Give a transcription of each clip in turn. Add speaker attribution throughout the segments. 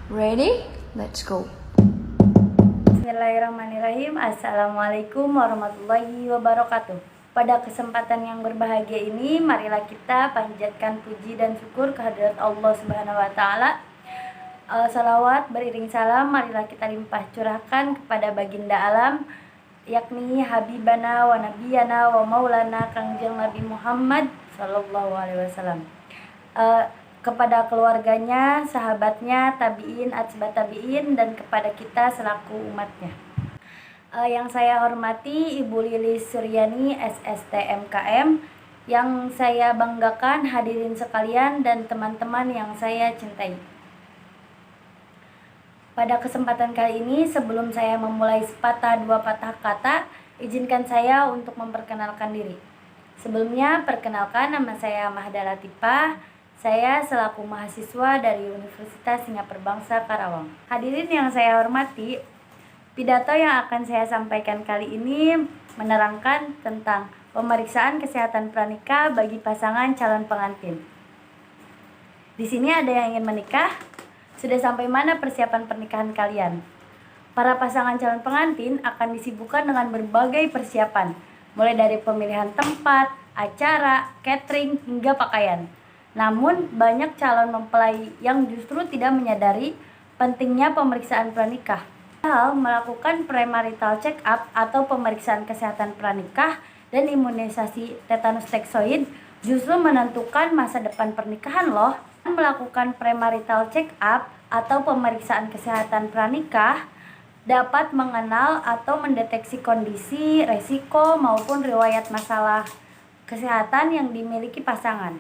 Speaker 1: Ready? Let's go.
Speaker 2: Bismillahirrahmanirrahim. Assalamualaikum warahmatullahi wabarakatuh. Pada kesempatan yang berbahagia ini, marilah kita panjatkan puji dan syukur kehadirat Allah Subhanahu wa taala. Salawat beriring salam marilah kita limpah curahkan kepada baginda alam, yakni Habibana wa Nabiyana wa Maulana Kangjeng Nabi Muhammad sallallahu alaihi wasallam. Kepada keluarganya, sahabatnya, tabi'in, atba tabi'in, dan kepada kita selaku umatnya. Yang saya hormati Ibu Lilis Suryani SST MKM, yang saya banggakan hadirin sekalian dan teman-teman yang saya cintai. Pada kesempatan kali ini, sebelum saya memulai sepatah dua patah kata, izinkan saya untuk memperkenalkan diri. Sebelumnya, perkenalkan, nama saya Mahda Latifah. Saya selaku mahasiswa dari Universitas Singapura Bangsa Karawang. Hadirin yang saya hormati, pidato yang akan saya sampaikan kali ini menerangkan tentang pemeriksaan kesehatan pranikah bagi pasangan calon pengantin. Di sini ada yang ingin menikah? Sudah sampai mana persiapan pernikahan kalian? Para pasangan calon pengantin akan disibukkan dengan berbagai persiapan, mulai dari pemilihan tempat, acara, catering, hingga pakaian. Namun, banyak calon mempelai yang justru tidak menyadari pentingnya pemeriksaan pranikah. Hal melakukan premarital check up atau pemeriksaan kesehatan pranikah dan imunisasi tetanus toxoid justru menentukan masa depan pernikahan loh. Melakukan premarital check up atau pemeriksaan kesehatan pranikah dapat mengenal atau mendeteksi kondisi, resiko, maupun riwayat masalah kesehatan yang dimiliki pasangan.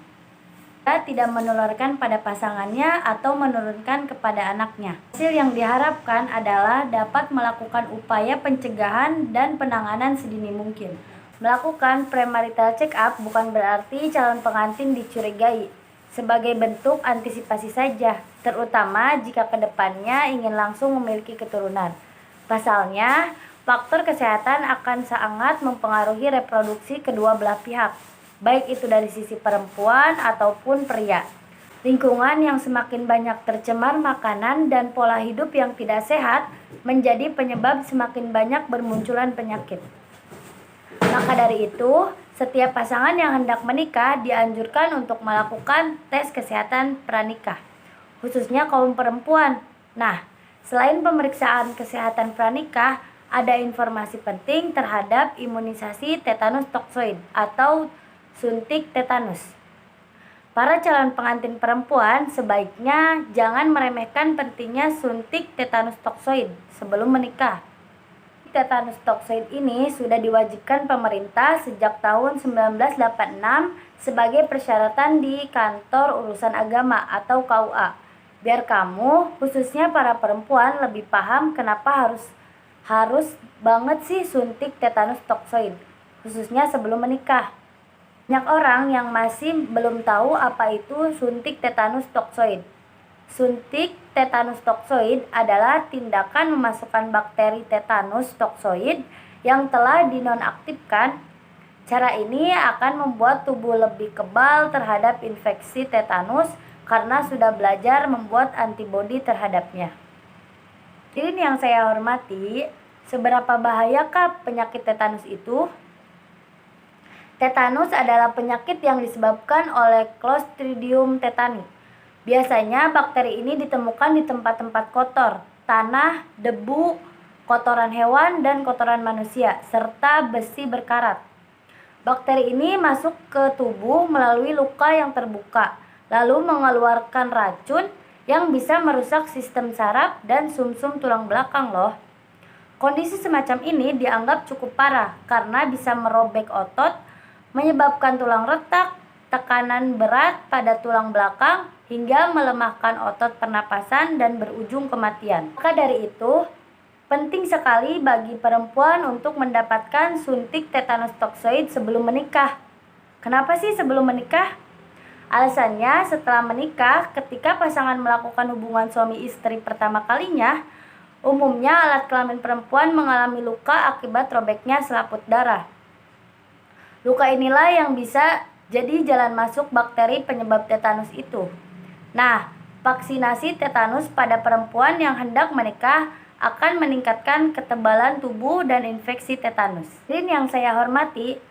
Speaker 2: Tidak menularkan pada pasangannya atau menurunkan kepada anaknya. Hasil yang diharapkan adalah dapat melakukan upaya pencegahan dan penanganan sedini mungkin. Melakukan premarital check up bukan berarti calon pengantin dicurigai, sebagai bentuk antisipasi saja, terutama jika kedepannya ingin langsung memiliki keturunan. Pasalnya, faktor kesehatan akan sangat mempengaruhi reproduksi kedua belah pihak, baik itu dari sisi perempuan ataupun pria. Lingkungan yang semakin banyak tercemar makanan dan pola hidup yang tidak sehat menjadi penyebab semakin banyak bermunculan penyakit. Maka dari itu, setiap pasangan yang hendak menikah dianjurkan untuk melakukan tes kesehatan pranikah, khususnya kaum perempuan. Nah, selain pemeriksaan kesehatan pranikah, ada informasi penting terhadap imunisasi tetanus toxoid atau suntik tetanus. Para calon pengantin perempuan sebaiknya jangan meremehkan pentingnya suntik tetanus toxoid sebelum menikah. Tetanus toxoid ini sudah diwajibkan pemerintah sejak tahun 1986 sebagai persyaratan di kantor urusan agama atau KUA. Biar kamu, khususnya para perempuan, lebih paham kenapa harus banget sih suntik tetanus toxoid, khususnya sebelum menikah. Banyak orang yang masih belum tahu apa itu suntik tetanus toxoid. Suntik tetanus toxoid adalah tindakan memasukkan bakteri tetanus toxoid yang telah dinonaktifkan. Cara ini akan membuat tubuh lebih kebal terhadap infeksi tetanus karena sudah belajar membuat antibodi terhadapnya. Ini yang saya hormati, seberapa bahayakah penyakit tetanus itu? Tetanus adalah penyakit yang disebabkan oleh Clostridium tetani. Biasanya bakteri ini ditemukan di tempat-tempat kotor, tanah, debu, kotoran hewan, dan kotoran manusia, serta besi berkarat. Bakteri ini masuk ke tubuh melalui luka yang terbuka, lalu mengeluarkan racun yang bisa merusak sistem saraf dan sumsum tulang belakang loh. Kondisi semacam ini dianggap cukup parah karena bisa merobek otot, menyebabkan tulang retak, tekanan berat pada tulang belakang, hingga melemahkan otot pernapasan dan berujung kematian. Maka dari itu, penting sekali bagi perempuan untuk mendapatkan suntik tetanus toxoid sebelum menikah. Kenapa sih sebelum menikah? Alasannya, setelah menikah, ketika pasangan melakukan hubungan suami istri pertama kalinya, umumnya alat kelamin perempuan mengalami luka akibat robeknya selaput darah. Luka inilah yang bisa jadi jalan masuk bakteri penyebab tetanus itu. Nah, Vaksinasi tetanus pada perempuan yang hendak menikah akan meningkatkan ketebalan tubuh dan infeksi tetanus. Hadirin yang saya hormati,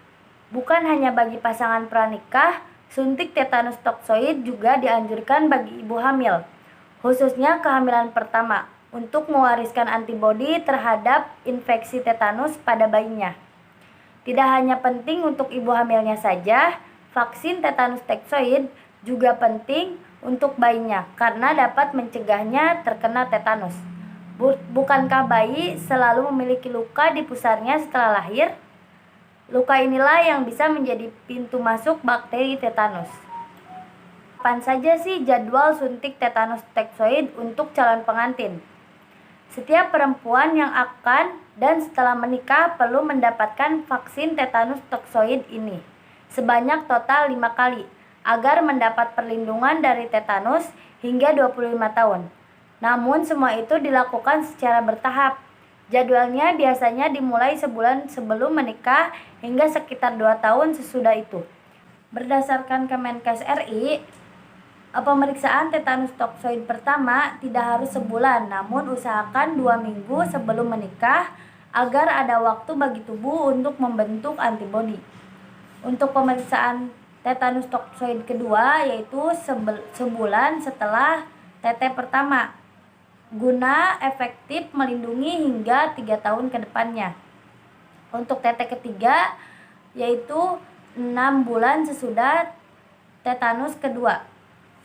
Speaker 2: bukan hanya bagi pasangan pranikah, suntik tetanus toksoid juga dianjurkan bagi ibu hamil, khususnya kehamilan pertama, untuk mewariskan antibodi terhadap infeksi tetanus pada bayinya. Tidak hanya penting untuk ibu hamilnya saja, vaksin tetanus toksoid juga penting untuk bayinya karena dapat mencegahnya terkena tetanus. Bukankah bayi selalu memiliki luka di pusarnya setelah lahir? Luka inilah yang bisa menjadi pintu masuk bakteri tetanus. Kapan saja sih jadwal suntik tetanus toksoid untuk calon pengantin? Setiap perempuan yang akan dan setelah menikah perlu mendapatkan vaksin tetanus toksoid ini sebanyak total 5 kali agar mendapat perlindungan dari tetanus hingga 25 tahun. Namun semua itu dilakukan secara bertahap. Jadwalnya biasanya dimulai sebulan sebelum menikah hingga sekitar 2 tahun sesudah itu. Berdasarkan Kemenkes RI, pemeriksaan tetanus toksoid pertama tidak harus sebulan, namun usahakan 2 minggu sebelum menikah agar ada waktu bagi tubuh untuk membentuk antibodi. Untuk pemeriksaan tetanus toksoid kedua yaitu sebulan setelah TT pertama, guna efektif melindungi hingga 3 tahun ke depannya. Untuk TT ketiga yaitu 6 bulan sesudah tetanus kedua,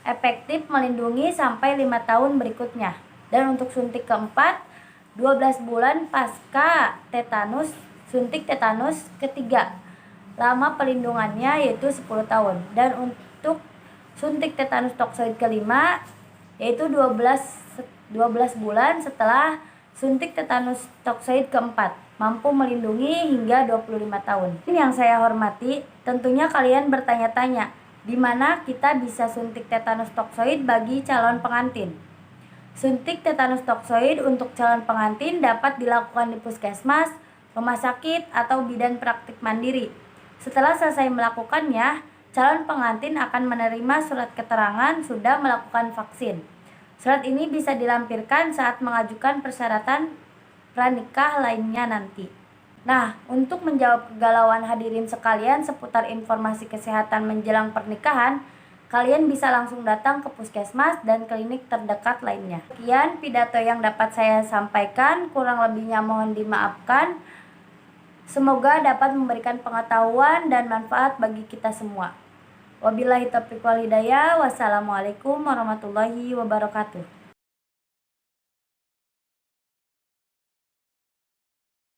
Speaker 2: efektif melindungi sampai 5 tahun berikutnya. Dan untuk suntik keempat, 12 bulan pasca tetanus, suntik tetanus ketiga, lama pelindungannya yaitu 10 tahun. Dan untuk suntik tetanus toksoid kelima yaitu 12 bulan setelah suntik tetanus toksoid keempat, mampu melindungi hingga 25 tahun. Ini yang saya hormati, tentunya kalian bertanya-tanya, di mana kita bisa suntik tetanus toksoid bagi calon pengantin? Suntik tetanus toksoid untuk calon pengantin dapat dilakukan di puskesmas, rumah sakit, atau bidan praktik mandiri. Setelah selesai melakukannya, calon pengantin akan menerima surat keterangan sudah melakukan vaksin. Surat ini bisa dilampirkan saat mengajukan persyaratan pranikah lainnya nanti. Nah, untuk menjawab kegalauan hadirin sekalian seputar informasi kesehatan menjelang pernikahan, kalian bisa langsung datang ke puskesmas dan klinik terdekat lainnya. Sekian pidato yang dapat saya sampaikan, kurang lebihnya mohon dimaafkan. Semoga dapat memberikan pengetahuan dan manfaat bagi kita semua. Wabillahi taufiq wal hidayah. Wassalamualaikum warahmatullahi wabarakatuh.